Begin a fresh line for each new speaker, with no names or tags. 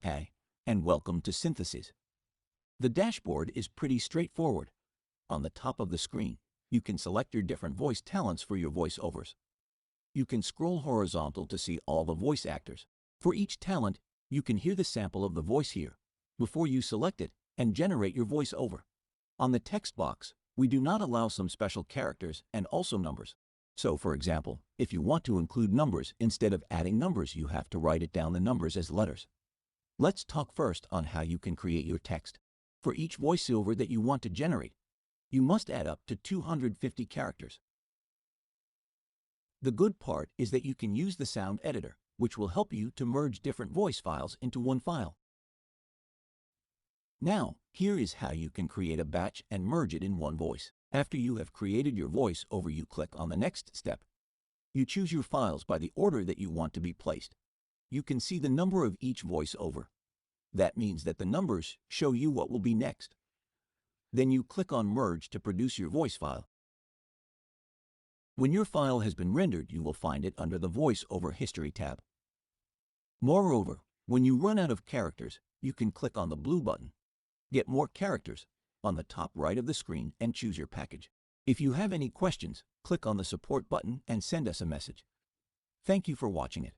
Hi, and welcome to Synthesys. The dashboard is pretty straightforward. On the top of the screen, you can select your different voice talents for your voiceovers. You can scroll horizontal to see all the voice actors. For each talent, you can hear the sample of the voice here before you select it and generate your voiceover. On the text box, we do not allow some special characters and also numbers. So, for example, if you want to include numbers instead of adding numbers, you have to write it down the numbers as letters. Let's talk first on how you can create your text. For each voiceover that you want to generate, you must add up to 250 characters. The good part is that you can use the sound editor, which will help you to merge different voice files into one file. Now, here is how you can create a batch and merge it in one voice. After you have created your voiceover, you click on the next step. You choose your files by the order that you want to be placed. You can see the number of each voiceover. That means that the numbers show you what will be next. Then you click on Merge to produce your voice file. When your file has been rendered, you will find it under the VoiceOver History tab. Moreover, when you run out of characters, you can click on the blue button, Get More Characters, on the top right of the screen and choose your package. If you have any questions, click on the support button and send us a message. Thank you for watching it.